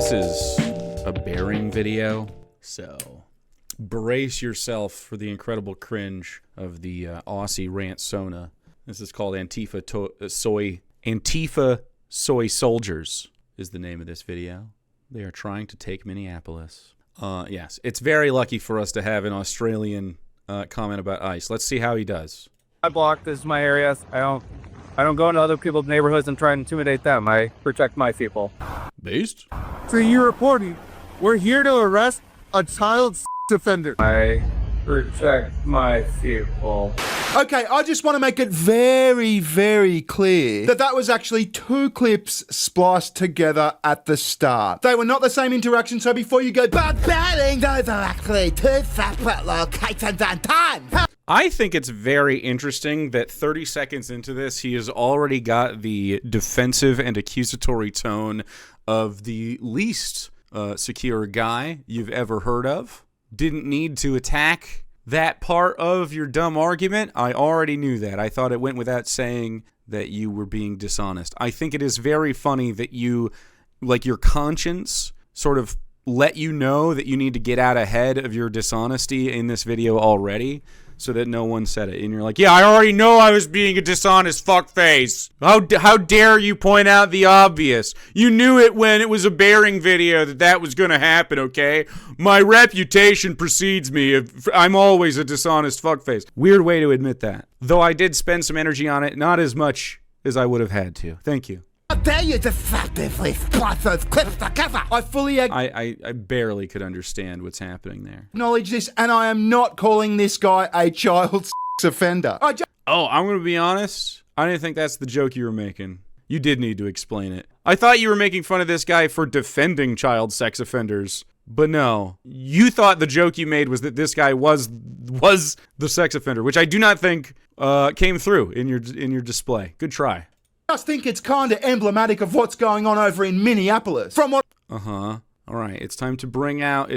This is a bearing video, so brace yourself for the incredible cringe of the Aussie rant Sona. This is called Antifa Soy Soldiers is the name of this video. They are trying to take Minneapolis. Yes, it's very lucky for us to have an Australian comment about ICE. Let's see how he does. My block, this is my area. I don't go into other people's neighborhoods and try and intimidate them. I protect my people. Based? So you're reporting, we're here to arrest a child offender. I protect my people. Okay, I just want to make it very, very clear that that was actually two clips spliced together at the start. They were not the same interaction, so before you go, but batting, those are actually two separate locations and times. I think it's very interesting that 30 seconds into this, he has already got the defensive and accusatory tone of the least secure guy you've ever heard of. Didn't need to attack that part of your dumb argument. I already knew that. I thought it went without saying that you were being dishonest. I think it is very funny that you, like, your conscience sort of let you know that you need to get out ahead of your dishonesty in this video already, so that no one said it. And you're like, yeah, I already know I was being a dishonest fuckface. How dare you point out the obvious? You knew it when it was a bearing video that was going to happen, okay? My reputation precedes me. I'm always a dishonest fuckface. Weird way to admit that. Though I did spend some energy on it, not as much as I would have had to. Thank you. How dare you deceptively splice those clips together? I fully I barely could understand what's happening there. acknowledge this, and I am not calling this guy a child offender. I'm going to be honest. I didn't think that's the joke you were making. You did need to explain it. I thought you were making fun of this guy for defending child sex offenders. But no, you thought the joke you made was that this guy was the sex offender, which I do not think came through in your display. Good try. I just think it's kind of emblematic of what's going on over in Minneapolis. From what All right, it's time to bring out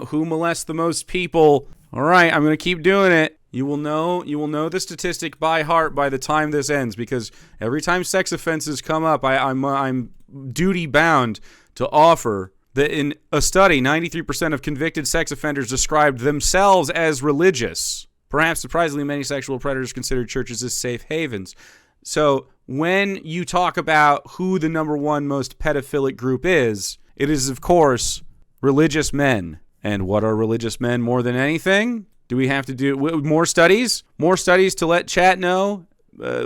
who molests the most people. All right, I'm going to keep doing it. You will know the statistic by heart by the time this ends, because every time sex offenses come up, I'm duty bound to offer that in a study, 93% of convicted sex offenders described themselves as religious. Perhaps surprisingly, many sexual predators consider churches as safe havens. So when you talk about who the number one most pedophilic group is, it is, of course, religious men. And what are religious men more than anything? Do we have to do more studies? More studies to let chat know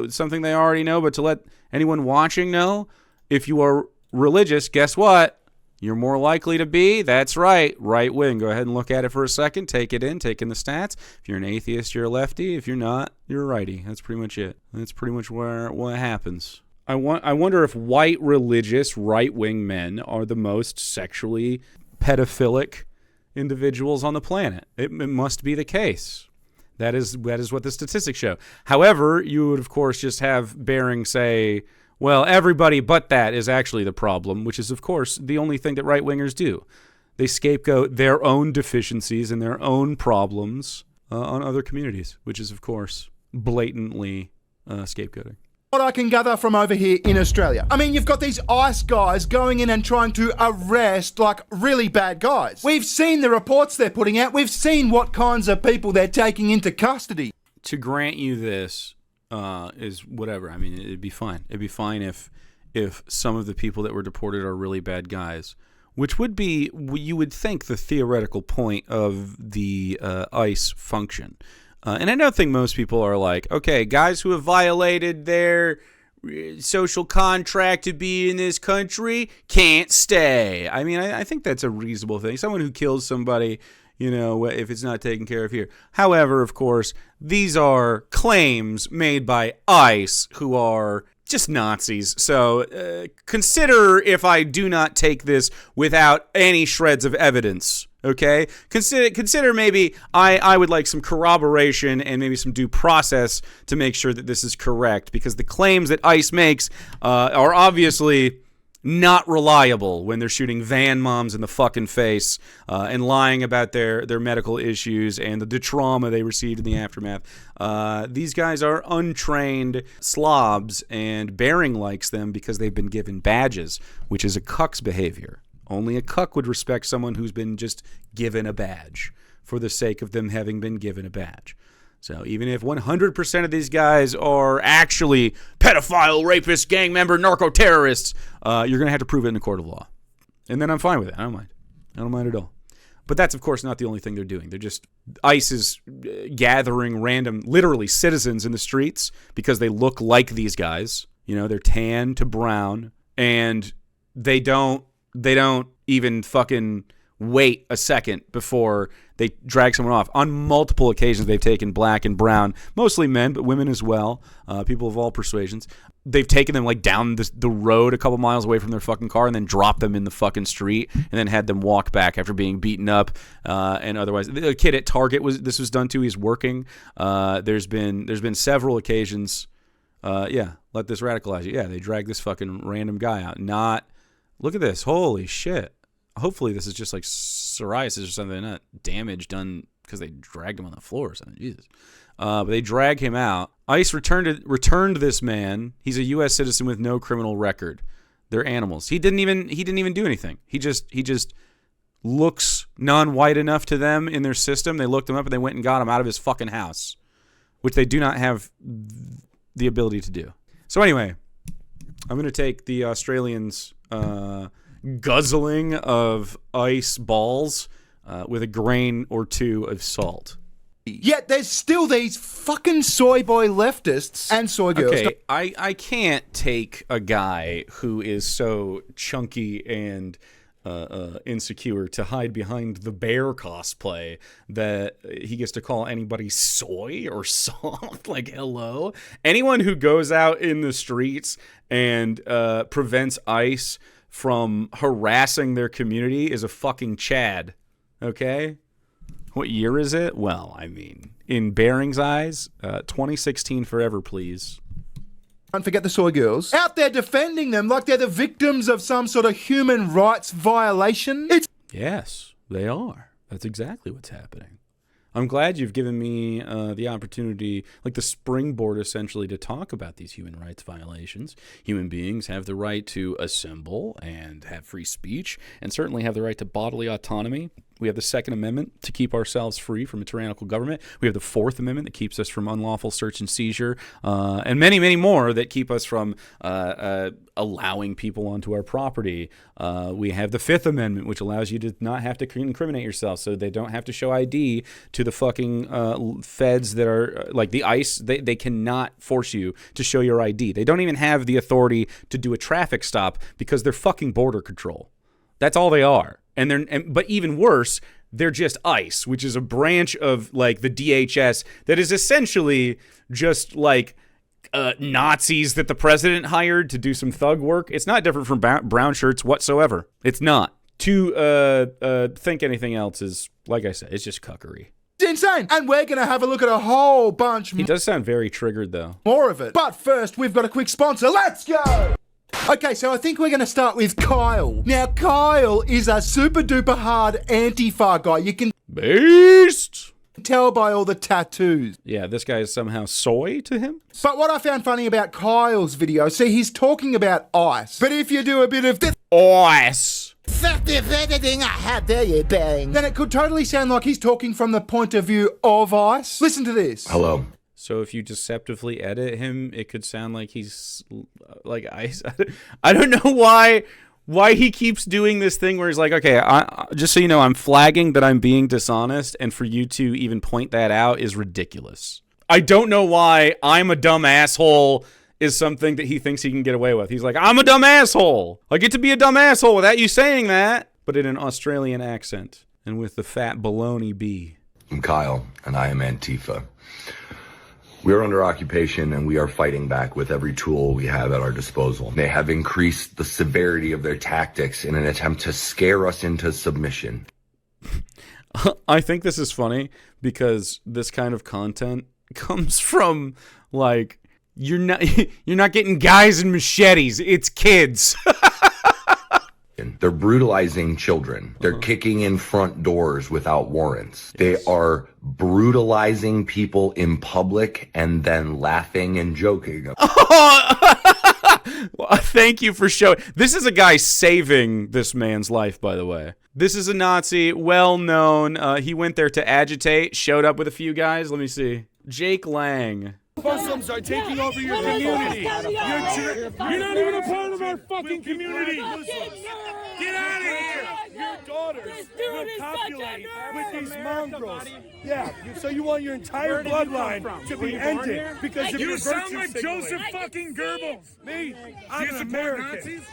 something they already know, but to let anyone watching know? If you are religious, guess what? You're more likely to be, that's right, right wing. Go ahead and look at it for a second. Take it in, take in the stats. If you're an atheist, you're a lefty. If you're not, you're a righty. That's pretty much it. That's pretty much what happens. I wonder if white religious right-wing men are the most sexually pedophilic individuals on the planet. It must be the case. That is what the statistics show. However, you would, of course, just have Bering say, well, everybody but that is actually the problem, which is, of course, the only thing that right-wingers do. They scapegoat their own deficiencies and their own problems on other communities, which is, of course, blatantly scapegoating. What I can gather from over here in Australia. I mean, you've got these ICE guys going in and trying to arrest, like, really bad guys. We've seen the reports they're putting out. We've seen what kinds of people they're taking into custody. To grant you this is whatever. I mean, it'd be fine. It'd be fine if some of the people that were deported are really bad guys, which would be, you would think, the theoretical point of the ICE function. And I don't think most people are like, okay, guys who have violated their social contract to be in this country can't stay. I mean, I think that's a reasonable thing. Someone who kills somebody, you know, if it's not taken care of here. However, of course, these are claims made by ICE, who are just Nazis. So consider if I do not take this without any shreds of evidence. Okay, consider maybe I would like some corroboration and maybe some due process to make sure that this is correct, because the claims that ICE makes are obviously not reliable when they're shooting van moms in the fucking face and lying about their medical issues and the trauma they received in the aftermath. These guys are untrained slobs, and Bering likes them because they've been given badges, which is a cuck's behavior. Only a cuck would respect someone who's been just given a badge for the sake of them having been given a badge. So even if 100% of these guys are actually pedophile, rapists, gang member, narco-terrorists, you're going to have to prove it in a court of law. And then I'm fine with it. I don't mind. I don't mind at all. But that's, of course, not the only thing they're doing. They're just, ICE is gathering random, literally citizens in the streets because they look like these guys. You know, they're tan to brown, and they don't even fucking wait a second before they drag someone off. On multiple occasions, they've taken black and brown, mostly men, but women as well, people of all persuasions. They've taken them like down the road a couple miles away from their fucking car and then dropped them in the fucking street and then had them walk back after being beaten up and otherwise. The kid at Target this was done to. He's working. There's been several occasions. Let this radicalize you. Yeah, they drag this fucking random guy out. Look at this. Holy shit. Hopefully this is just like psoriasis or something, not damage done because they dragged him on the floor or something. Jesus. But they drag him out. ICE returned this man. He's a U.S. citizen with no criminal record. They're animals. He didn't even do anything. He just looks non-white enough to them in their system. They looked him up and they went and got him out of his fucking house, which they do not have the ability to do. So anyway, I'm going to take the Australians' guzzling of ice balls with a grain or two of salt. Yet there's still these fucking soy boy leftists and soy girls. Okay, I can't take a guy who is so chunky and insecure to hide behind the bear cosplay that he gets to call anybody soy or soft. Like, hello? Anyone who goes out in the streets and prevents ICE from harassing their community is a fucking Chad. Okay? What year is it? Well, I mean, in Bering's eyes, 2016 forever, please. Don't forget the soy girls. Out there defending them like they're the victims of some sort of human rights violation. Yes, they are. That's exactly what's happening. I'm glad you've given me the opportunity, like the springboard essentially, to talk about these human rights violations. Human beings have the right to assemble and have free speech, and certainly have the right to bodily autonomy. We have the Second Amendment to keep ourselves free from a tyrannical government. We have the Fourth Amendment that keeps us from unlawful search and seizure, and many, many more that keep us from allowing people onto our property. We have the Fifth Amendment, which allows you to not have to incriminate yourself, so they don't have to show ID to the fucking feds that are like the ICE. They cannot force you to show your ID. They don't even have the authority to do a traffic stop because they're fucking border control. That's all they are. But even worse, they're just ICE, which is a branch of like the DHS that is essentially just like Nazis that the president hired to do some thug work. It's not different from brown shirts whatsoever. It's not. To think anything else is, like I said, it's just cuckery. It's insane. And we're going to have a look at a whole bunch He does sound very triggered, though. more of it. But first, we've got a quick sponsor. Let's go! Okay, so I think we're going to start with Kyle. Now, Kyle is a super duper hard Antifa guy. You can Beast! tell by all the tattoos. Yeah, this guy is somehow soy to him? But what I found funny about Kyle's video, see, he's talking about ice. But if you do a bit of this Ice! effective editing, how dare you, bang, then it could totally sound like he's talking from the point of view of ice. Listen to this. Hello. So if you deceptively edit him, it could sound like he's like ice. I don't know why he keeps doing this thing where he's like, okay, just so you know, I'm flagging that I'm being dishonest, and for you to even point that out is ridiculous. I don't know why I'm a dumb asshole is something that he thinks he can get away with. He's like, I'm a dumb asshole. I get to be a dumb asshole without you saying that, but in an Australian accent and with the fat baloney B. I'm Kyle, and I am Antifa. We are under occupation, and we are fighting back with every tool we have at our disposal. They have increased the severity of their tactics in an attempt to scare us into submission. I think this is funny because this kind of content comes from, like, you're not getting guys and machetes, it's kids. They're brutalizing children. They're kicking in front doors without warrants. They are brutalizing people in public and then laughing and joking. Well, thank you for showing. This is a guy saving this man's life, by the way. This is a Nazi, well known. He went there to agitate, showed up with a few guys. Let me see. Jake Lang. Muslims are taking over your community. You're not even a part of our fucking community. Get out of here. Your daughters will copulate with these mongrels. Yeah, so you want your entire bloodline to be ended because of your virtue signaling. You sound like Joseph fucking Goebbels. Me? I'm an American.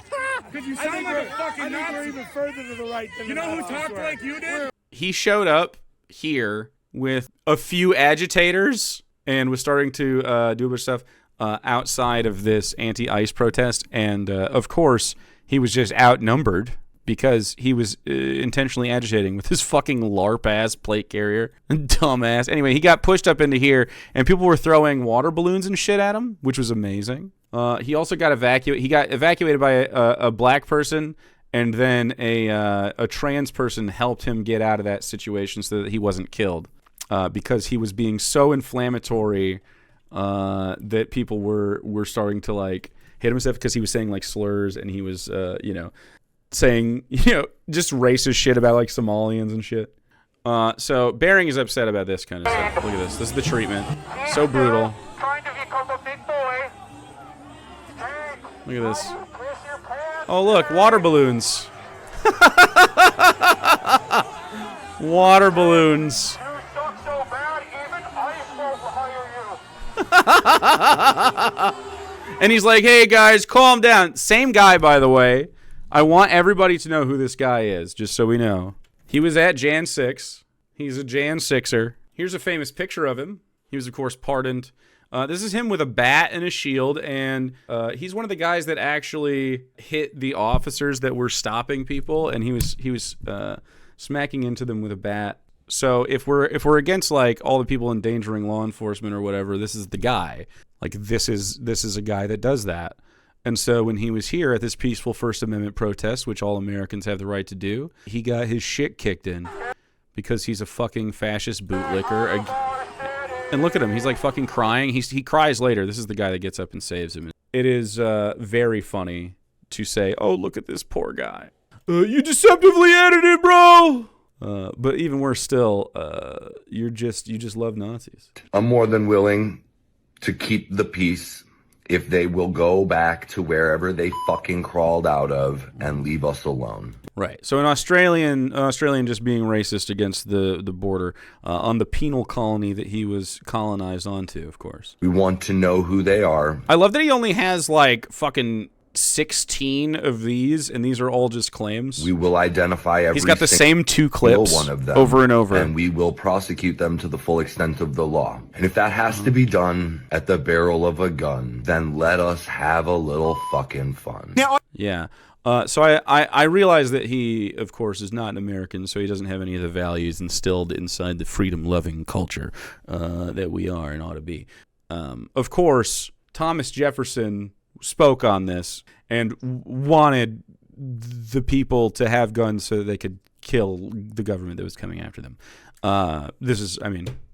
Because you sound like a fucking Nazi. I think we're even further to the right than the Nazis. You know who talked like you did? He showed up here with a few agitators and was starting to do a bunch of stuff outside of this anti-ICE protest. And, of course, he was just outnumbered because he was intentionally agitating with his fucking LARP-ass plate carrier. Dumbass. Anyway, he got pushed up into here, and people were throwing water balloons and shit at him, which was amazing. He also got evacuated. He got evacuated by a black person, and then a trans person helped him get out of that situation so that he wasn't killed. Because he was being so inflammatory that people were starting to like hit him and stuff because he was saying like slurs and he was saying just racist shit about like Somalians and shit. So Bering is upset about this kind of stuff. Look at this. This is the treatment. So brutal. Look at this. Oh look, water balloons. Water balloons. And he's like, hey guys, calm down. Same guy, by the way. I want everybody to know who this guy is, just so we know. He was at Jan 6. He's a Jan 6er. Here's a famous picture of him. He was, of course, pardoned. This is him with a bat and a shield, and he's one of the guys that actually hit the officers that were stopping people, and he was smacking into them with a bat. So if we're against like all the people endangering law enforcement or whatever, this is the guy. Like this is a guy that does that. And so when he was here at this peaceful First Amendment protest, which all Americans have the right to do, he got his shit kicked in because he's a fucking fascist bootlicker. And look at him, he's like fucking crying. He cries later. This is the guy that gets up and saves him. It is very funny to say, "Oh, look at this poor guy. You deceptively edited, bro." But even worse still, you just love Nazis. I'm more than willing to keep the peace if they will go back to wherever they fucking crawled out of and leave us alone. Right. So an Australian just being racist against the border on the penal colony that he was colonized onto, of course. We want to know who they are. I love that he only has like fucking 16 of these, and these are all just claims. We will identify every He's got the same 2 clips one of them, over and over. And we will prosecute them to the full extent of the law. And if that has to be done at the barrel of a gun, then let us have a little fucking fun. Yeah. So I realize that he, of course, is not an American, so he doesn't have any of the values instilled inside the freedom-loving culture that we are and ought to be. Of course, Thomas Jefferson spoke on this and wanted the people to have guns so that they could kill the government that was coming after them. This is,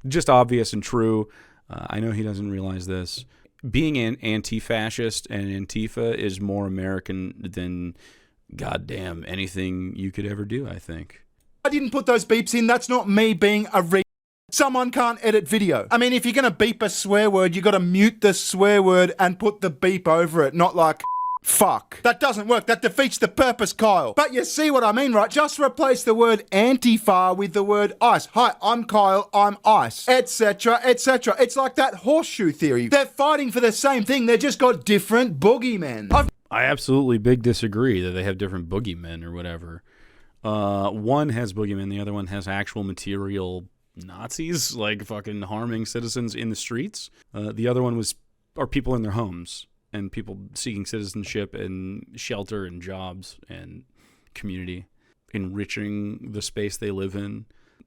just obvious and true. I know he doesn't realize this. Being an anti-fascist and Antifa is more American than goddamn anything you could ever do, I think. I didn't put those beeps in. That's not me being a Someone can't edit video. I mean, if you're going to beep a swear word, you got to mute the swear word and put the beep over it, not like fuck. That doesn't work. That defeats the purpose, Kyle. But you see what I mean, right? Just replace the word Antifa with the word ice. Hi, I'm Kyle, I'm ice, etc., etc. It's like that horseshoe theory. They're fighting for the same thing. They just got different boogeymen. I absolutely big disagree that they have different boogeymen or whatever. One has boogeymen, the other one has actual material Nazis, like fucking harming citizens in the streets. The other one are people in their homes and people seeking citizenship and shelter and jobs and community, enriching the space they live in.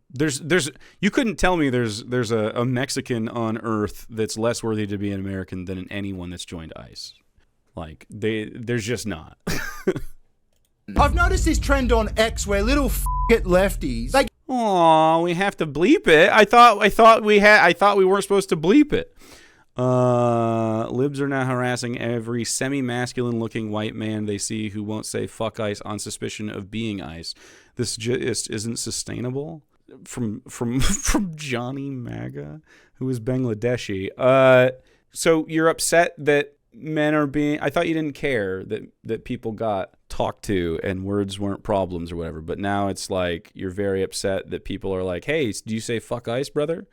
There's you couldn't tell me there's a Mexican on Earth that's less worthy to be an American than anyone that's joined ICE. Like there's just not. I've noticed this trend on X where little lefties Aw, we have to bleep it. I thought we weren't supposed to bleep it. Libs are now harassing every semi-masculine looking white man they see who won't say fuck ICE on suspicion of being ICE. This just isn't sustainable. From Johnny MAGA, who is Bangladeshi. So you're upset that men are being... I thought you didn't care that people got talked to and words weren't problems or whatever, but now it's like you're very upset that people are like, hey, do you say fuck ICE, brother?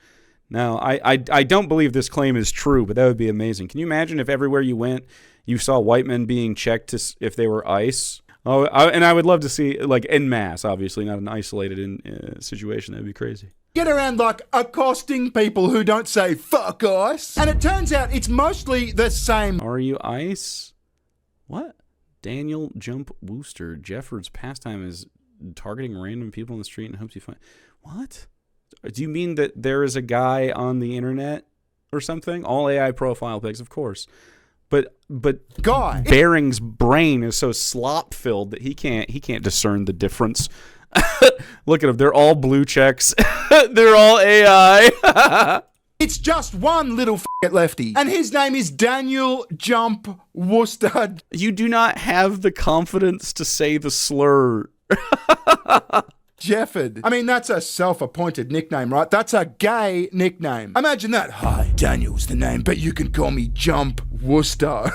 Now, I don't believe this claim is true, but that would be amazing. Can you imagine if everywhere you went, you saw white men being checked if they were ICE? Oh, and I would love to see, like, en masse, obviously, not an isolated situation. That would be crazy. Get around, like, accosting people who don't say fuck ICE. And it turns out it's mostly the same. Are you ICE? What? Daniel Jump Wooster. Jefford's pastime is targeting random people in the street and hopes you find... What? Do you mean that there is a guy on the internet or something? All AI profile pics, of course. But guy, Baring's brain is so slop-filled that he can't discern the difference. Look at them. They're all blue checks. They're all AI. It's just one little lefty, and his name is Daniel Jump Worcester. You do not have the confidence to say the slur. Jefford. I mean, that's a self-appointed nickname, right? That's a gay nickname. Imagine that. Hi, Daniel's the name, but you can call me Jump Worcester.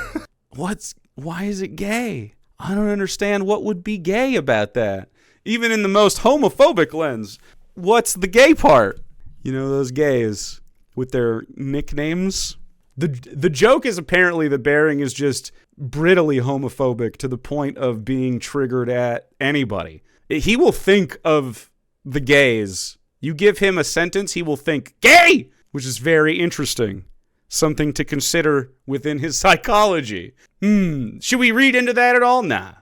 Why is it gay? I don't understand what would be gay about that. Even in the most homophobic lens. What's the gay part? You know, those gays with their nicknames. The joke is apparently that Baring is just brittly homophobic to the point of being triggered at anybody. He will think of the gays. You give him a sentence, he will think, gay! Which is very interesting. Something to consider within his psychology. Should we read into that at all? Nah.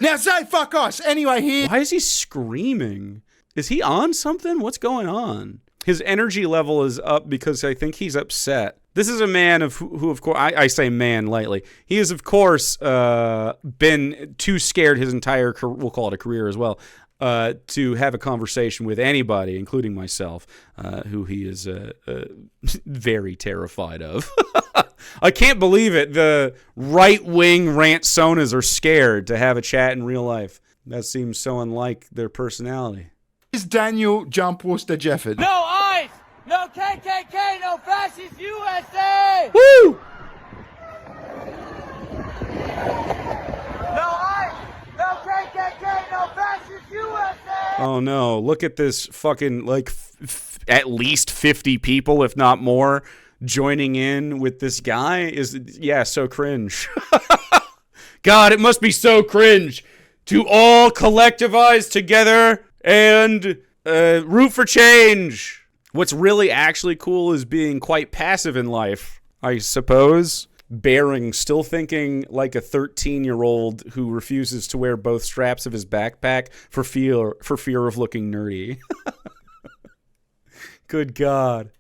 Now say fuck us. Anyway, here. Why is he screaming? Is he on something? What's going on? His energy level is up because I think he's upset. This is a man who of course, I say man lightly. He has, of course, been too scared his entire career, we'll call it a career as well, to have a conversation with anybody, including myself, who he is very terrified of. I can't believe it. The right-wing rant-sonas are scared to have a chat in real life. That seems so unlike their personality. Is Daniel Jump Worcester Jefford. No ICE! No KKK! No fascist USA! Woo! No ICE! No KKK! No fascist USA! Oh no, look at this fucking, like, at least 50 people, if not more, joining in with this guy. Yeah, so cringe. God, it must be so cringe to all collectivize together and root for change. What's really actually cool is being quite passive in life, I suppose. Baring, still thinking like a 13-year-old who refuses to wear both straps of his backpack for fear of looking nerdy. Good God.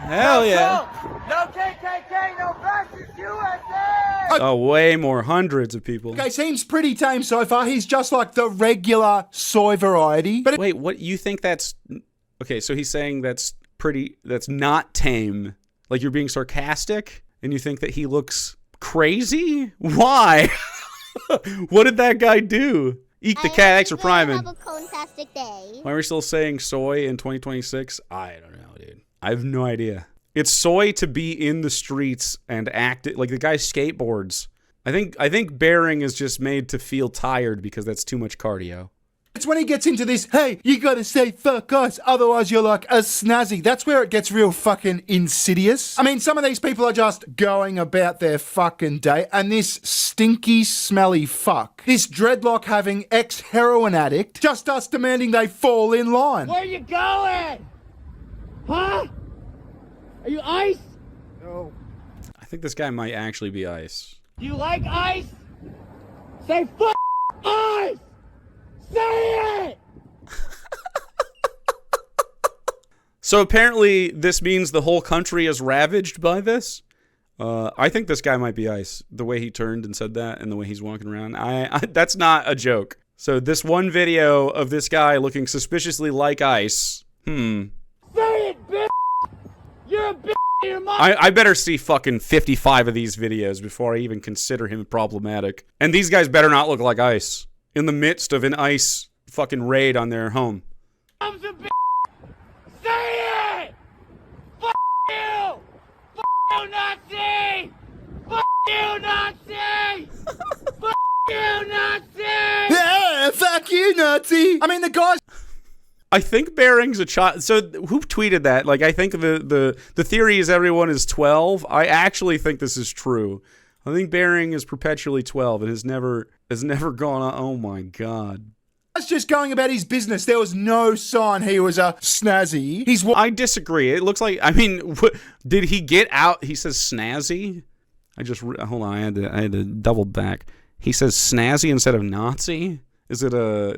Hell yeah. No KKK! No fascist USA! Oh, way more. Hundreds of people. Okay, seems pretty tame so far. He's just like the regular soy variety. But wait, what, you think that's... Okay, so he's saying that's not tame. Like, you're being sarcastic? And you think that he looks crazy? Why? What did that guy do? Eat the cat, thanks for priming. Have a fantastic day. Why are we still saying soy in 2026? I don't know, dude. I have no idea. It's soy to be in the streets and act like the guy skateboards. I think Baring is just made to feel tired because that's too much cardio. it's when he gets into this, hey, you gotta say fuck us, otherwise you're like a snazzy. That's where it gets real fucking insidious. I mean, some of these people are just going about their fucking day, and this stinky, smelly fuck, this dreadlock having ex-heroin addict, just starts demanding they fall in line. Where you going? Huh? Are you ice? No. I think this guy might actually be ice. Do you like ice? Say fuck ice! Say it! So apparently this means the whole country is ravaged by this? I think this guy might be ice. The way he turned and said that and the way he's walking around. That's not a joke. So this one video of this guy looking suspiciously like ice. Say it, bitch! You're a bitch! Your mom! I better see fucking 55 of these videos before I even consider him problematic. And these guys better not look like ice. In the midst of an ice fucking raid on their home. I'm a bitch! Say it! Fuck you! Fuck you, Nazi! Fuck you, Nazi! Fuck you, Nazi! Yeah, fuck you, Nazi. I mean, the guy's... I think Bering's a child. So who tweeted that? Like, I think the theory is everyone is 12. I actually think this is true. I think Bering is perpetually 12 and has never gone on. Oh my God. That's just going about his business. There was no sign he was a snazzy. I disagree. It looks like, I mean, did he get out? He says snazzy. Hold on. I had to double back. He says snazzy instead of Nazi. Is it a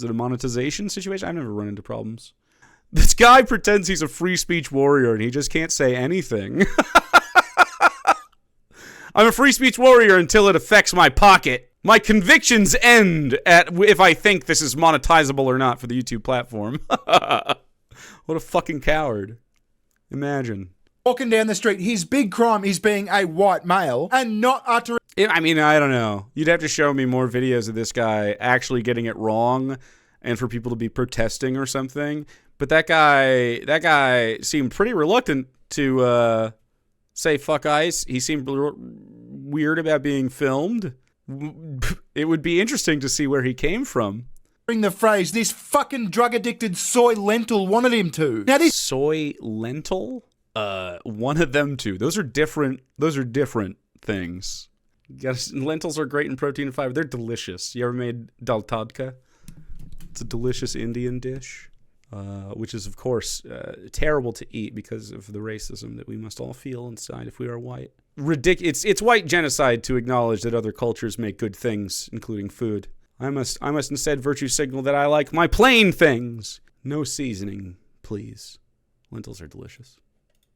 monetization situation? I've never run into problems. This guy pretends he's a free speech warrior and he just can't say anything. I'm a free speech warrior until it affects my pocket. My convictions end at if I think this is monetizable or not for the YouTube platform. What a fucking coward. Imagine. Walking down the street, his big crime is being a white male and not uttering... I mean, I don't know. You'd have to show me more videos of this guy actually getting it wrong and for people to be protesting or something. But that guy seemed pretty reluctant to say fuck ICE. He seemed weird about being filmed. It would be interesting to see where he came from. The phrase, this fucking drug-addicted soy lentil wanted him to. Now this... Soy lentil? One of them two. Those are different things. Lentils are great in protein and fiber. They're delicious. You ever made dal tadka? It's a delicious Indian dish, which is, of course, terrible to eat because of the racism that we must all feel inside if we are white. It's white genocide to acknowledge that other cultures make good things, including food. I must instead virtue signal that I like my plain things. No seasoning, please. Lentils are delicious.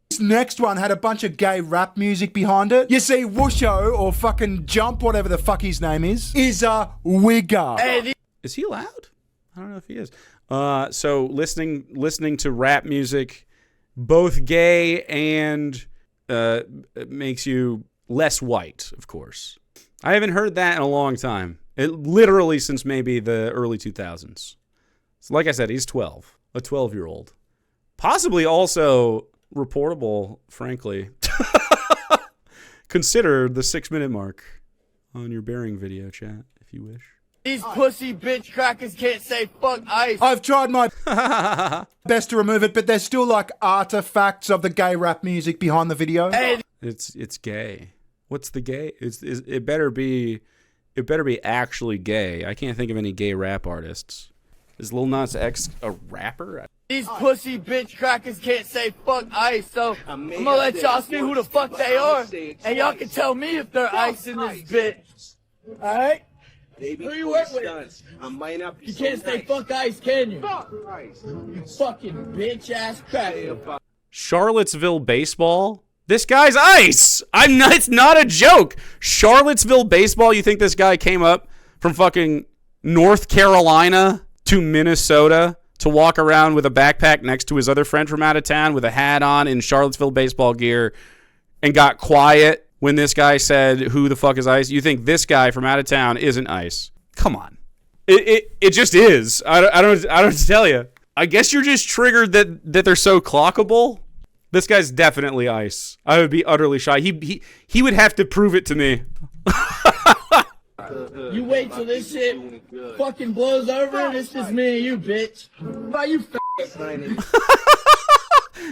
This next one had a bunch of gay rap music behind it. You see, Wusho, or fucking Jump, whatever the fuck his name is a wigger. Is he allowed? I don't know if he is. So listening to rap music, both gay and makes you less white, of course. I haven't heard that in a long time. Literally since maybe the early 2000s. So like I said, he's 12. A 12-year-old. Possibly also... reportable, frankly. Consider the 6-minute mark on your Bering video chat, if you wish. These pussy bitch crackers can't say fuck ICE. I've tried my best to remove it, but there's still like artifacts of the gay rap music behind the video. Hey. It's gay. What's the gay? It better be actually gay. I can't think of any gay rap artists. Is Lil Nas X a rapper? These pussy bitch crackers can't say fuck ICE, so I'm gonna let y'all see who the fuck they are, and y'all can tell me if they're ICE in this bitch. Alright? Who you work with? You can't say fuck ICE, can you? You fucking bitch ass cracker. Charlottesville baseball? This guy's ICE! It's not a joke! Charlottesville baseball, you think this guy came up from fucking North Carolina to Minnesota to walk around with a backpack next to his other friend from out of town with a hat on in Charlottesville baseball gear and got quiet when this guy said, who the fuck is ICE? You think this guy from out of town isn't ICE? Come on. It just is. I don't tell you. I guess you're just triggered that they're so clockable. This guy's definitely ICE. I would be utterly shy. He would have to prove it to me. You wait till this shit fucking blows over and it's just me and you, bitch. Why you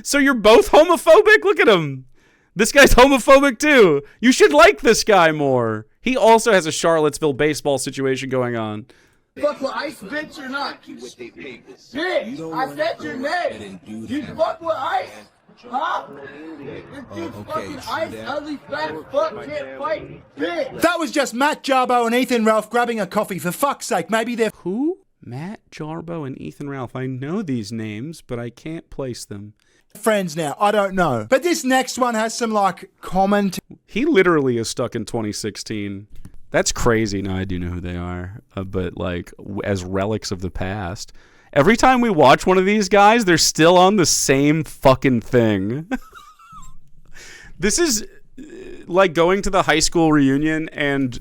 So you're both homophobic? Look at him. This guy's homophobic too. You should like this guy more. He also has a Charlottesville baseball situation going on. Fuck with ICE, bitch, or not? Bitch, I said your name. You fuck with ICE? Huh? This dude's fucking ICE, ugly, fat fuck, can't fight. Bitch. That was just Matt Jarbo and Ethan Ralph grabbing a coffee. For fuck's sake, maybe they're... Who? Matt Jarbo and Ethan Ralph. I know these names, but I can't place them. Friends now. I don't know. But this next one has some, like, comment. He literally is stuck in 2016. That's crazy. No, I do know who they are, but like as relics of the past. Every time we watch one of these guys, they're still on the same fucking thing. This is like going to the high school reunion and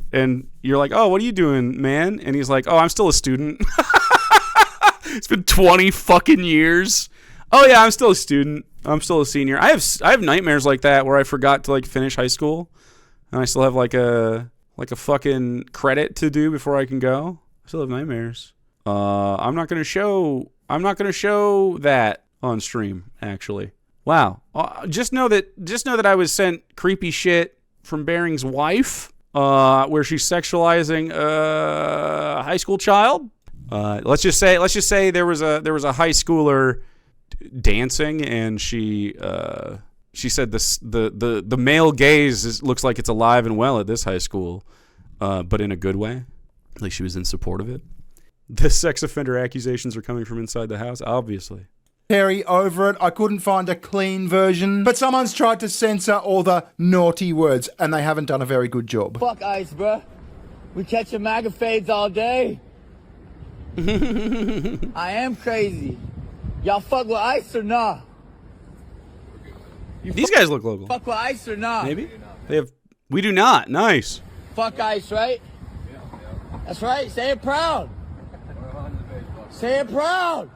you're like, oh, what are you doing, man? And he's like, oh, I'm still a student. It's been 20 fucking years. Oh yeah, I'm still a student. I'm still a senior. I have nightmares like that where I forgot to like finish high school, and I still have like a fucking credit to do before I can go. I still have nightmares. I'm not gonna show that on stream. Actually, wow. Just know that I was sent creepy shit from Bering's wife, where she's sexualizing a high school child. Let's just say there was a high schooler dancing, and she said the male gaze looks like it's alive and well at this high school, but in a good way. Like she was in support of it. The sex offender accusations are coming from inside the house, obviously. Terry, over it. I couldn't find a clean version, but someone's tried to censor all the naughty words, and they haven't done a very good job. Fuck ice, bruh. We catching MAGA fades all day. I am crazy. Y'all fuck with ice or nah? These guys look local. Fuck with ice or nah? Maybe we do not. Nice. Fuck ice, right? That's right. Say it proud. Say it proud.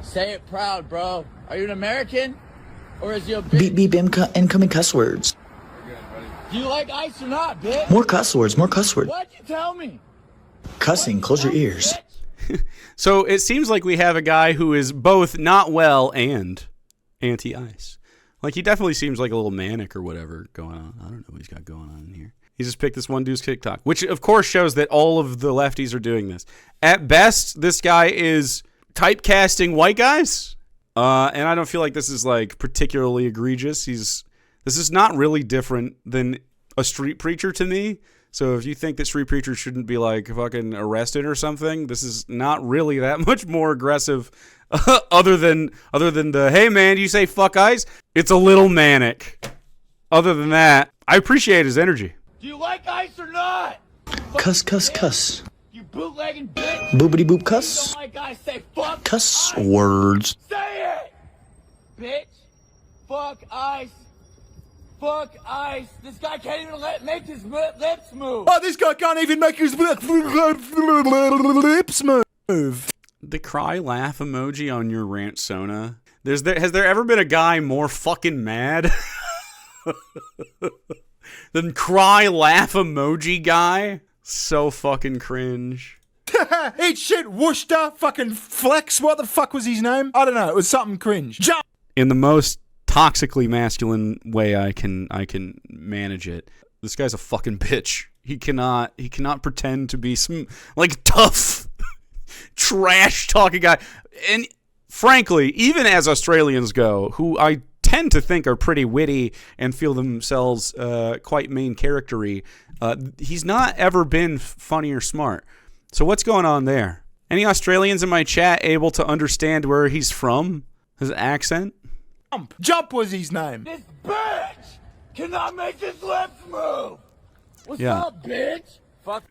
Say it proud, bro. Are you an American? Or is you a bitch? Beep, incoming cuss words. Do you like ice or not, bitch? More cuss words. What'd you tell me? Cussing, close your ears. So it seems like we have a guy who is both not well and anti-ice. Like he definitely seems like a little manic or whatever going on. I don't know what he's got going on in here. He just picked this one dude's TikTok, which of course shows that all of the lefties are doing this. At best, this guy is typecasting white guys, and I don't feel like this is like particularly egregious. This is not really different than a street preacher to me. So if you think that street preachers shouldn't be like fucking arrested or something, this is not really that much more aggressive. other than the hey man, you say fuck ice. It's a little manic. Other than that, I appreciate his energy. Do you like ice or not? Cuss. You bootlegging bitch. Boopity boop cuss. Don't like ice, say fuck Cuss ice. words. Say it, bitch. Fuck ice. Fuck ice. This guy can't even make his lips move. Oh, this guy can't even make his lips move. The cry laugh emoji on your rant, Sona. Has there ever been a guy more fucking mad than cry laugh emoji guy? So fucking cringe. Eat shit, Worcester, fucking Flex. What the fuck was his name? I don't know. It was something cringe. Jump. In the most toxically masculine way I can manage it. This guy's a fucking bitch. He cannot pretend to be some like tough trash talking guy. And frankly, even as Australians go, who I tend to think are pretty witty and feel themselves quite main charactery, he's not ever been funny or smart. So what's going on there? Any Australians in my chat able to understand where he's from? His accent? Jump was his name. This bitch cannot make his lips move. What's Yeah. up, bitch? Fuck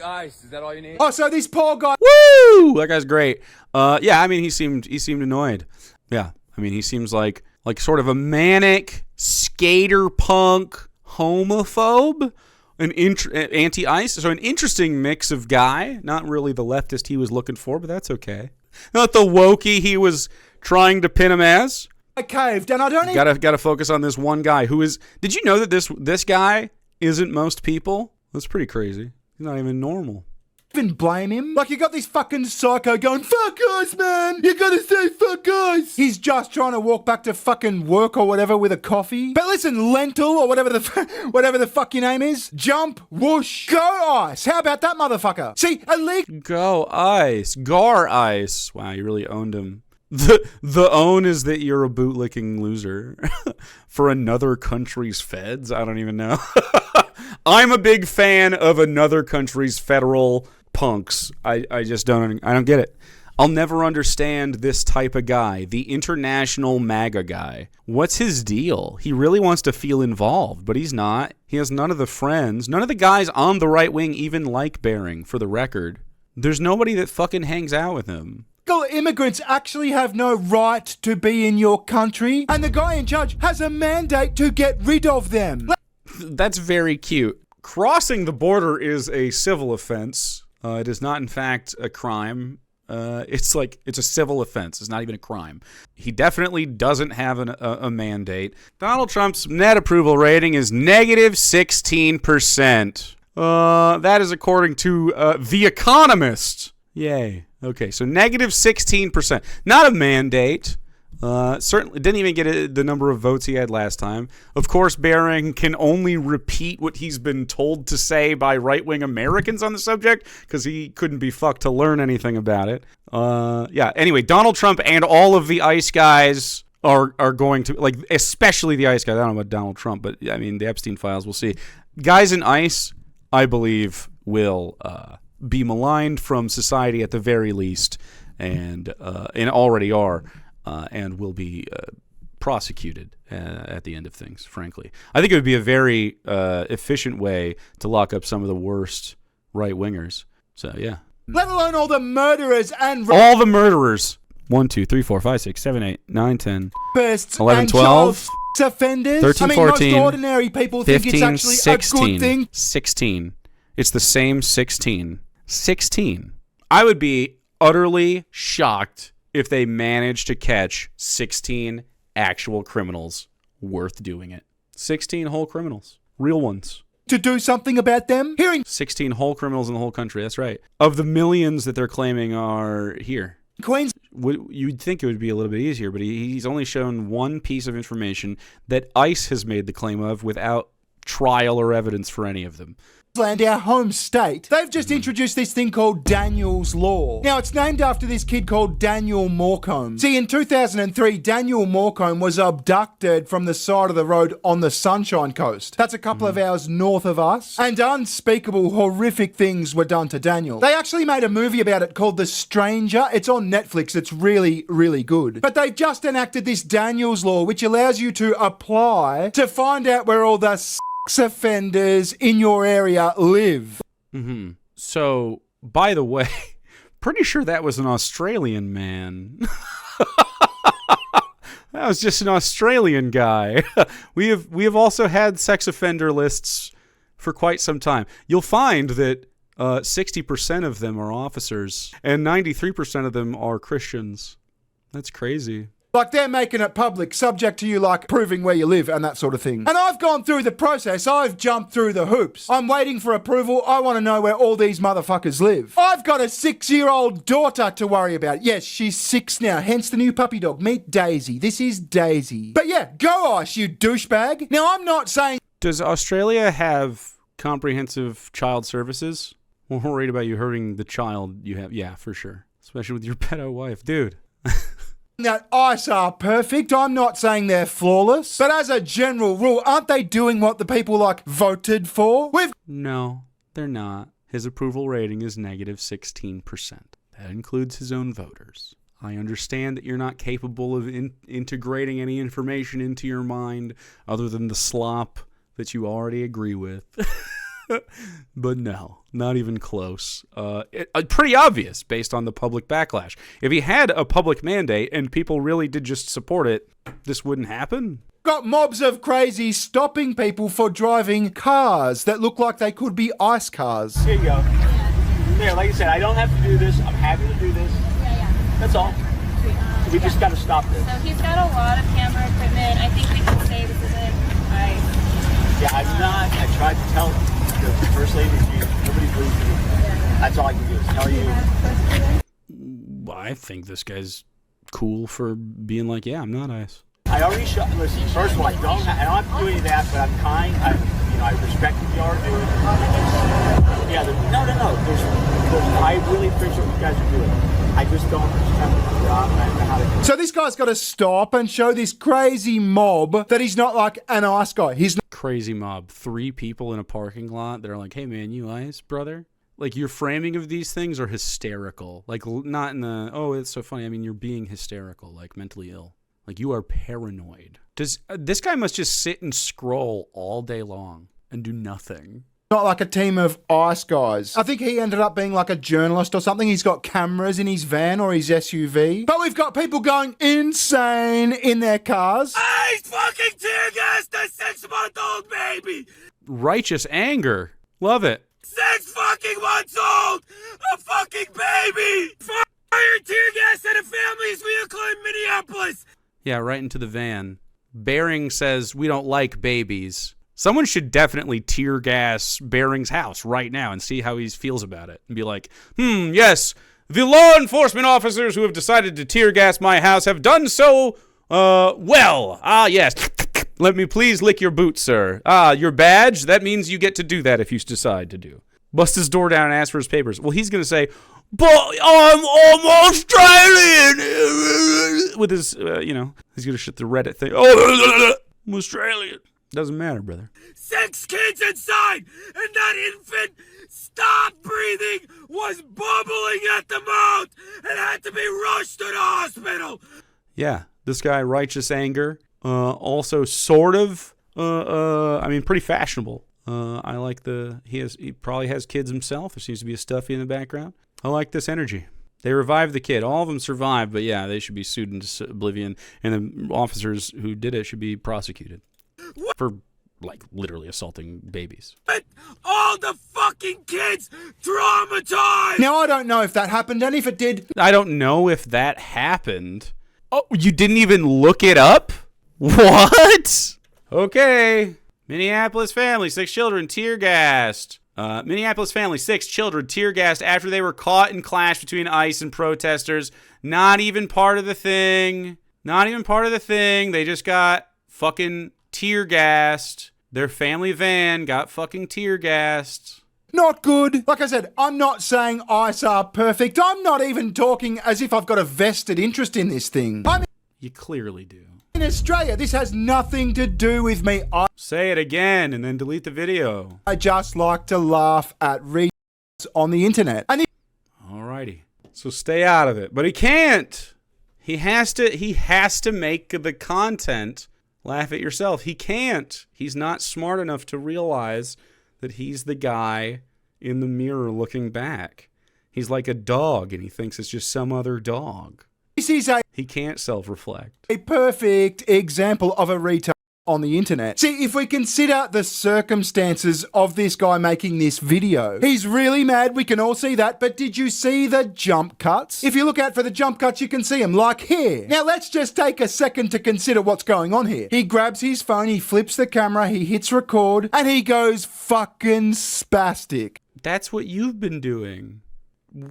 ice. Is that all you need? Oh, so this poor guy. Woo! That guy's great. Yeah, I mean, he seemed annoyed. Yeah, I mean, he seems like sort of a manic skater punk homophobe, an anti-ice. So an interesting mix of guy. Not really the leftist he was looking for, but that's okay. Not the wokey he was trying to pin him as. I caved, and I don't even Gotta focus on this one guy who is. Did you know that this guy isn't most people? That's pretty crazy. He's not even normal. blame him. Like, you got this fucking psycho going, fuck us, man. You gotta say fuck us. He's just trying to walk back to fucking work or whatever with a coffee. But listen, Lentil or whatever the fuck your name is, jump, whoosh, go ice. How about that, motherfucker? See, a league. Go ice. Gar ice. Wow, you really owned him. The own is that you're a bootlicking loser for another country's feds. I don't even know. I'm a big fan of another country's federal punks. I just don't get it. I'll never understand this type of guy, the international MAGA guy. What's his deal? He really wants to feel involved, but he's not. He has none of the friends. None of the guys on the right wing even like Bering, for the record. There's nobody that fucking hangs out with him. Immigrants actually have no right to be in your country, and the guy in charge has a mandate to get rid of them. That's very cute. Crossing the border is a civil offense. It is not, in fact, a crime. It's a civil offense. It's not even a crime. He definitely doesn't have a mandate. Donald Trump's net approval rating is negative 16%. That is according to The Economist. Yay. Okay, so negative 16%. Not a mandate. Certainly didn't even get the number of votes he had last time. Of course, Bering can only repeat what he's been told to say by right-wing Americans on the subject because he couldn't be fucked to learn anything about it. Anyway, Donald Trump and all of the ICE guys are going to, like, especially the ICE guys. I don't know about Donald Trump, but I mean, the Epstein files, we'll see. Guys in ICE, I believe, will be maligned from society at the very least, and already are. And will be prosecuted at the end of things, frankly. I think it would be a very efficient way to lock up some of the worst right-wingers. So, yeah. Let alone all the murderers and... All the murderers. 1, 2, 3, 4, 5, 6, 7, 8, 9, 10, 11, 12, offenders. 13, 14, most ordinary people 15, think it's actually 16, a good thing. 16. It's the same 16. 16. I would be utterly shocked if they manage to catch 16 actual criminals worth doing it. 16 whole criminals. Real ones. To do something about them? Hearing 16 whole criminals in the whole country. That's right. Of the millions that they're claiming are here. Queens. You'd think it would be a little bit easier, but he's only shown one piece of information that ICE has made the claim of without trial or evidence for any of them. Queensland, our home state, they've just introduced this thing called Daniel's Law. Now, it's named after this kid called Daniel Morecombe. See, in 2003, Daniel Morecombe was abducted from the side of the road on the Sunshine Coast. That's a couple of hours north of us. And unspeakable, horrific things were done to Daniel. They actually made a movie about it called The Stranger. It's on Netflix. It's really, really good. But they've just enacted this Daniel's Law, which allows you to apply to find out where all the offenders in your area live. Mm-hmm. So, by the way, pretty sure that was an Australian man. That was just an Australian guy. We have also had sex offender lists for quite some time. You'll find that 60% of them are officers and 93% of them are Christians. That's crazy. Like, they're making it public, subject to you, like, proving where you live and that sort of thing. And I've gone through the process. I've jumped through the hoops. I'm waiting for approval. I want to know where all these motherfuckers live. I've got a 6-year-old daughter to worry about. Yes, she's 6 now, hence the new puppy dog. Meet Daisy. This is Daisy. But yeah, go Ice, you douchebag. Now, I'm not saying... Does Australia have comprehensive child services? We're worried about you hurting the child you have. Yeah, for sure. Especially with your pedo wife. Dude. That ICE are perfect. I'm not saying they're flawless. But as a general rule, aren't they doing what the people, like, voted for? No, they're not. His approval rating is negative 16%. That includes his own voters. I understand that you're not capable of integrating any information into your mind other than the slop that you already agree with. But no, not even close. Pretty obvious based on the public backlash. If he had a public mandate and people really did just support it, this wouldn't happen. Got mobs of crazies stopping people for driving cars that look like they could be ICE cars. Here you go. There, like I said, I don't have to do this. I'm happy to do this. Yeah. That's all. We just got to stop this. So he's got a lot of camera equipment. I think we can say this isn't ICE. Yeah, I'm not. I tried to tell the first lady, nobody believes me. That's all I can do is tell you. I think this guy's cool for being like, yeah, I'm not ICE. I already shot. Listen, first of all, I don't have to do any of that, but I'm kind. I respect what you are doing. Yeah, no. I really appreciate what you guys are doing. I just don't understand the job. I don't know how to do it. So this guy's got to stop and show this crazy mob that he's not like an ICE guy. He's not crazy mob. 3 people in a parking lot that are like, hey man, you ICE, brother? Like, your framing of these things are hysterical. Like, not in the, oh, it's so funny. I mean, you're being hysterical, like mentally ill. Like, you are paranoid. This guy must just sit and scroll all day long and do nothing. Not like a team of ice guys. I think he ended up being like a journalist or something. He's got cameras in his van or his SUV. But we've got people going insane in their cars. He's fucking tear gassed a 6-month-old baby. Righteous anger. Love it. 6 fucking months old! A fucking baby! Fire tear gas at a family's vehicle in Minneapolis! Yeah, right into the van. Bering says, we don't like babies. Someone should definitely tear gas Bering's house right now and see how he feels about it. And be like, yes, the law enforcement officers who have decided to tear gas my house have done so, well. Ah, yes. Let me please lick your boot, sir. Ah, your badge? That means you get to do that if you decide to do. Bust his door down and ask for his papers. Well, he's going to say, but I'm Australian. With his, he's going to shit the Reddit thing. Oh, I'm Australian. Doesn't matter, brother. 6 kids inside, and that infant stopped breathing, was bubbling at the mouth, and had to be rushed to the hospital. Yeah, this guy, righteous anger, also sort of, pretty fashionable. I like he probably has kids himself. There seems to be a stuffy in the background. I like this energy. They revived the kid. All of them survived, but yeah, they should be sued into oblivion, and the officers who did it should be prosecuted. For, like, literally assaulting babies. All the fucking kids traumatized! Now, I don't know if that happened, and if it did... I don't know if that happened. Oh, you didn't even look it up? What? Okay. Minneapolis family, 6 children tear gassed. Minneapolis family, 6 children tear gassed after they were caught in clash between ICE and protesters. Not even part of the thing. Not even part of the thing. They just got fucking tear gassed. Their family van got fucking tear gassed. Not good. Like I said, I'm not saying ICE are perfect. I'm not even talking as if I've got a vested interest in this thing. You clearly do. In Australia, this has nothing to do with me. Say it again and then delete the video. I just like to laugh at on the internet. Alrighty. So stay out of it. But he can't. He has to make the content laugh at yourself. He can't. He's not smart enough to realize that he's the guy in the mirror looking back. He's like a dog and he thinks it's just some other dog. He can't self-reflect. A perfect example of a retard on the internet. See, if we consider the circumstances of this guy making this video, he's really mad, we can all see that, but did you see the jump cuts? If you look out for the jump cuts, you can see them, like here. Now let's just take a second to consider what's going on here. He grabs his phone, he flips the camera, he hits record, and he goes fucking spastic. That's what you've been doing.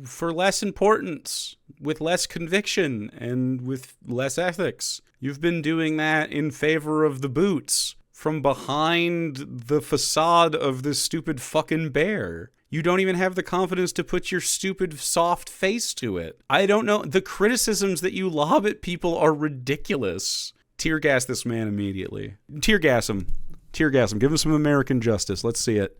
For less importance, with less conviction, and with less ethics. You've been doing that in favor of the boots from behind the facade of this stupid fucking bear. You don't even have the confidence to put your stupid soft face to it. I don't know. The criticisms that you lob at people are ridiculous. Tear gas this man immediately. Tear gas him. Tear gas him. Give him some American justice. Let's see it.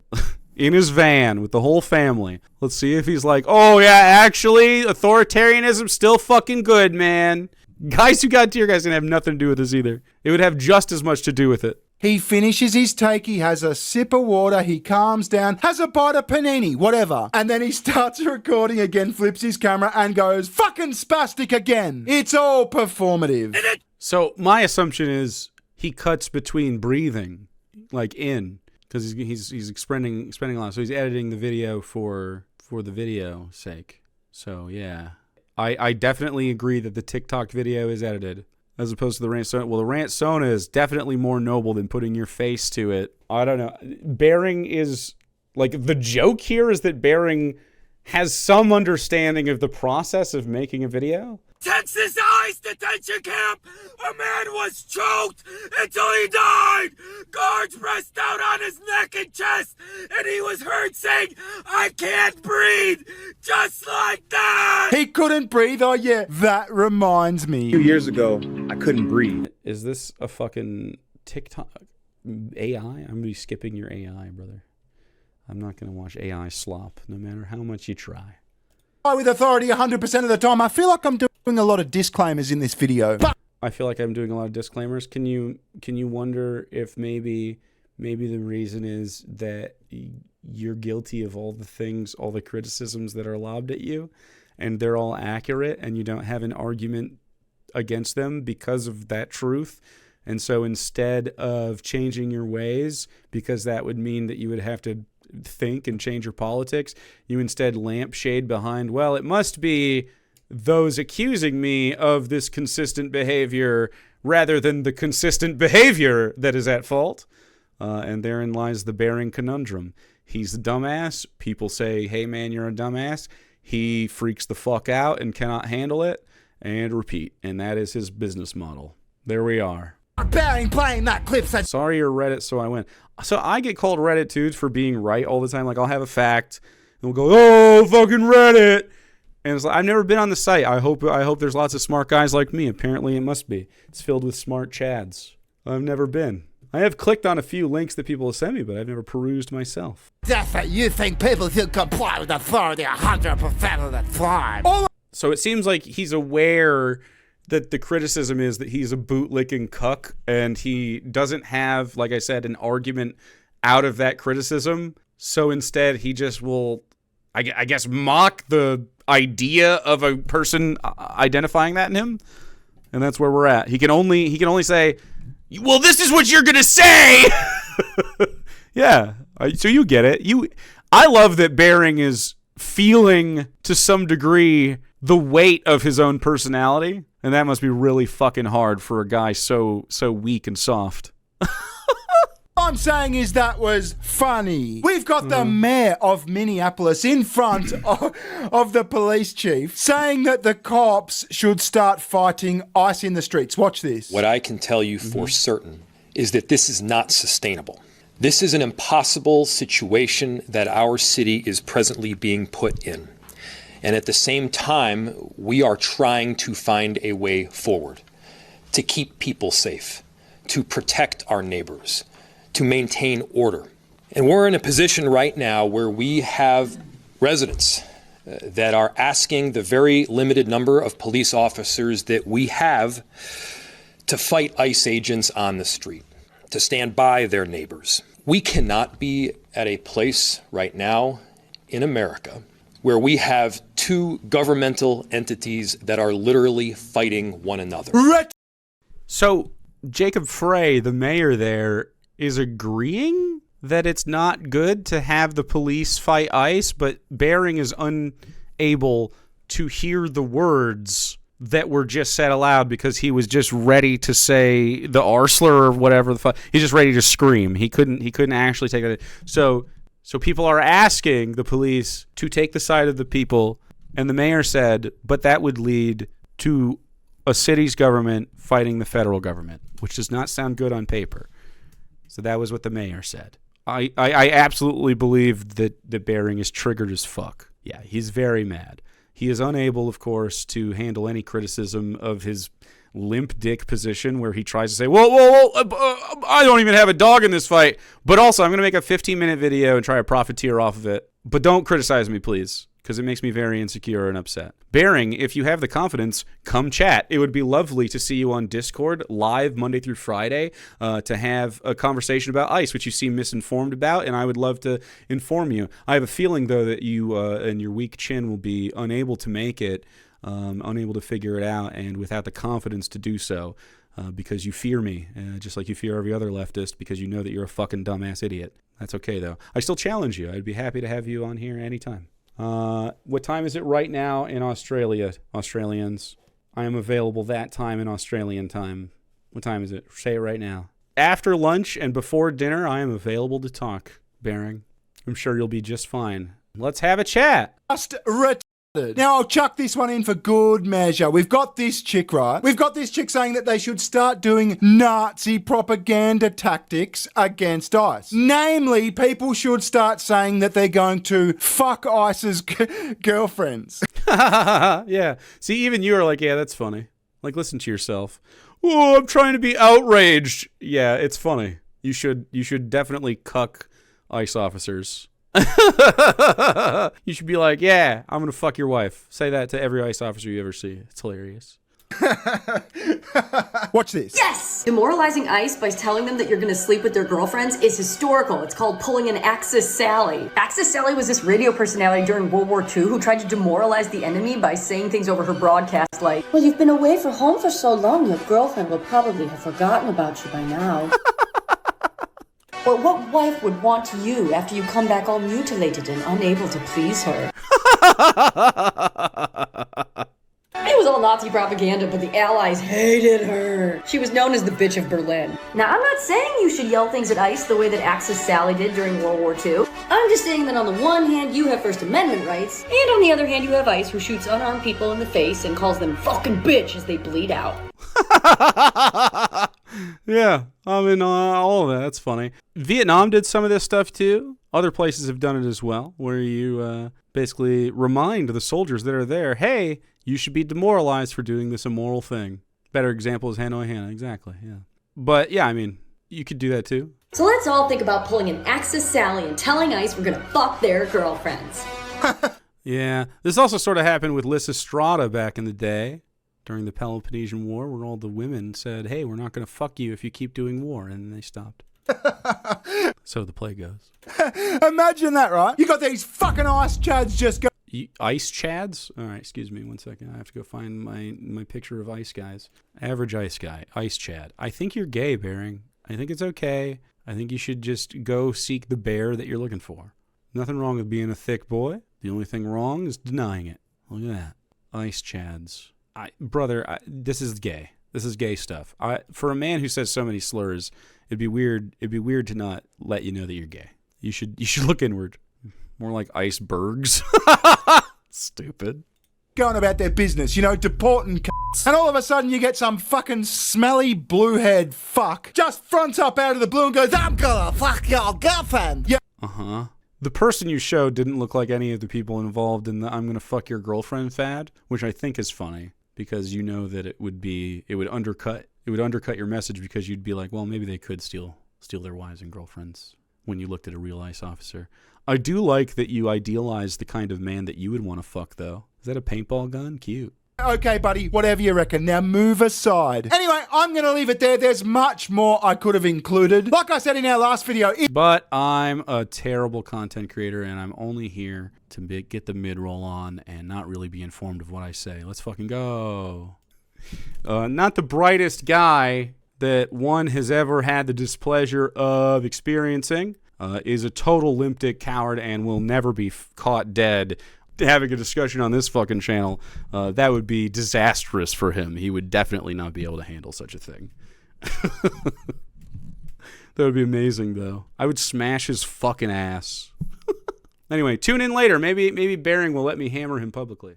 In his van with the whole family. Let's see if he's like, oh yeah, actually, authoritarianism's still fucking good, man. Guys who got tear gas didn't have nothing to do with this either. It would have just as much to do with it. He finishes his take, he has a sip of water, he calms down, has a bite of panini, whatever. And then he starts recording again, flips his camera and goes fucking spastic again. It's all performative. So my assumption is he cuts between breathing, like in. Because he's expending a lot. So he's editing the video for the video's sake. So, yeah. I definitely agree that the TikTok video is edited. As opposed to the rant sona. Well, the rant sona is definitely more noble than putting your face to it. I don't know. Bering is... Like, the joke here is that Bering has some understanding of the process of making a video. Texas ICE detention camp, a man was choked until he died. Guards pressed down on his neck and chest, and he was heard saying, I can't breathe, just like that. He couldn't breathe, oh yeah, that reminds me. A few years ago, I couldn't breathe. Is this a fucking TikTok AI? I'm going to be skipping your AI, brother. I'm not going to watch AI slop, no matter how much you try. With authority 100% of the time. I feel like I'm doing a lot of disclaimers in this video. But I feel like I'm doing a lot of disclaimers. Can you wonder if maybe the reason is that you're guilty of all the things, all the criticisms that are lobbed at you, and they're all accurate, and you don't have an argument against them because of that truth? And so instead of changing your ways, because that would mean that you would have to think and change your politics, you instead lampshade behind, well, it must be those accusing me of this consistent behavior rather than the consistent behavior that is at fault. And therein lies the Bering conundrum. He's a dumbass. People say, hey, man, you're a dumbass. He freaks the fuck out and cannot handle it, and repeat. And that is his business model. There we are. Bering playing that clip. Sorry, you're Reddit, so I win. So I get called Reddit dudes for being right all the time. Like, I'll have a fact, and we'll go, oh, fucking Reddit. And it's like, I've never been on the site. I hope there's lots of smart guys like me. Apparently it must be. It's filled with smart chads. I've never been. I have clicked on a few links that people have sent me, but I've never perused myself. That's that you think people should comply with authority 100% of the time. So it seems like he's aware that the criticism is that he's a bootlicking cuck, and he doesn't have, like I said, an argument out of that criticism. So instead, he just will, I guess, mock the idea of a person identifying that in him. And that's where we're at. He can only say, well, this is what you're going to say. Yeah. So you get it. I love that Bering is feeling to some degree the weight of his own personality. And that must be really fucking hard for a guy so weak and soft. All I'm saying is that was funny. We've got the mayor of Minneapolis in front of the police chief saying that the cops should start fighting ICE in the streets. Watch this. What I can tell you for certain is that this is not sustainable. This is an impossible situation that our city is presently being put in. And at the same time, we are trying to find a way forward to keep people safe, to protect our neighbors, to maintain order. And we're in a position right now where we have residents that are asking the very limited number of police officers that we have to fight ICE agents on the street, to stand by their neighbors. We cannot be at a place right now in America where we have two governmental entities that are literally fighting one another. So Jacob Frey, the mayor there, is agreeing that it's not good to have the police fight ICE, but Bering is unable to hear the words that were just said aloud because he was just ready to say the R slur or whatever the fuck. He's just ready to scream. He couldn't actually take it. So people are asking the police to take the side of the people, and the mayor said, but that would lead to a city's government fighting the federal government, which does not sound good on paper. So that was what the mayor said. I absolutely believe that Bering is triggered as fuck. Yeah, he's very mad. He is unable, of course, to handle any criticism of his limp dick position where he tries to say, whoa, I don't even have a dog in this fight. But also, I'm going to make a 15-minute video and try to profiteer off of it. But don't criticize me, please, because it makes me very insecure and upset. Bering, if you have the confidence, come chat. It would be lovely to see you on Discord live Monday through Friday to have a conversation about ICE, which you seem misinformed about, and I would love to inform you. I have a feeling, though, that you and your weak chin will be unable to make it, unable to figure it out, and without the confidence to do so, because you fear me, just like you fear every other leftist, because you know that you're a fucking dumbass idiot. That's okay, though. I still challenge you. I'd be happy to have you on here anytime. What time is it right now in Australia, Australians? I am available that time in Australian time. What time is it? Say it right now. After lunch and before dinner, I am available to talk, Bering. I'm sure you'll be just fine. Let's have a chat. Now, I'll chuck this one in for good measure. We've got this chick, right? We've got this chick saying that they should start doing Nazi propaganda tactics against ICE. Namely, people should start saying that they're going to fuck ICE's girlfriends. Yeah. See, even you are like, yeah, that's funny. Like, listen to yourself. Oh, I'm trying to be outraged. Yeah, it's funny. You should definitely cuck ICE officers. You should be like, yeah, I'm gonna fuck your wife. Say that to every ICE officer you ever see. It's hilarious. Watch this. Yes! Demoralizing ICE by telling them that you're gonna sleep with their girlfriends is historical. It's called pulling an Axis Sally. Axis Sally was this radio personality during World War II who tried to demoralize the enemy by saying things over her broadcast like, well, you've been away from home for so long, your girlfriend will probably have forgotten about you by now. Or what wife would want you after you come back all mutilated and unable to please her? It was all Nazi propaganda, but the Allies hated her. She was known as the bitch of Berlin. Now, I'm not saying you should yell things at ICE the way that Axis Sally did during World War II. I'm just saying that on the one hand, you have First Amendment rights, and on the other hand, you have ICE who shoots unarmed people in the face and calls them fucking bitch as they bleed out. Yeah, I mean, all of that. That's funny. Vietnam did some of this stuff too. Other places have done it as well, where you basically remind the soldiers that are there, hey, you should be demoralized for doing this immoral thing. Better example is Hanoi Hannah, exactly, yeah. But yeah, I mean, you could do that too. So let's all think about pulling an Axis Sally and telling ICE we're gonna fuck their girlfriends. Yeah, this also sort of happened with Lysistrata back in the day, during the Peloponnesian War, where all the women said, hey, we're not going to fuck you if you keep doing war, and they stopped. So the play goes. Imagine that, right? You got these fucking ice chads just go. Ice chads? All right, excuse me 1 second. I have to go find my picture of ice guys. Average ice guy, ice chad. I think you're gay, Bering. I think it's okay. I think you should just go seek the bear that you're looking for. Nothing wrong with being a thick boy. The only thing wrong is denying it. Look at that. Ice chads. This is gay. This is gay stuff. For a man who says so many slurs, it'd be weird to not let you know that you're gay. You should look inward. More like icebergs. Stupid. Going about their business, deporting cunts. And all of a sudden you get some fucking smelly blue-haired fuck just fronts up out of the blue and goes, I'm gonna fuck your girlfriend. Yeah. Uh-huh. The person you showed didn't look like any of the people involved in the I'm gonna fuck your girlfriend fad, which I think is funny. Because you know that it would undercut your message, because you'd be like, well, maybe they could steal their wives and girlfriends when you looked at a real ICE officer. I do like that you idealize the kind of man that you would want to fuck, though. Is that a paintball gun? Cute. Okay, buddy, whatever you reckon. Now move aside. Anyway, I'm going to leave it there. There's much more I could have included. Like I said in our last video. But I'm a terrible content creator, and I'm only here to get the mid-roll on and not really be informed of what I say. Let's fucking go. Not the brightest guy that one has ever had the displeasure of experiencing, is a total limp dick coward and will never be caught dead. Having a discussion on this fucking channel, that would be disastrous for him. He would definitely not be able to handle such a thing. That would be amazing, though. I would smash his fucking ass. Anyway, tune in later. Maybe Bering will let me hammer him publicly.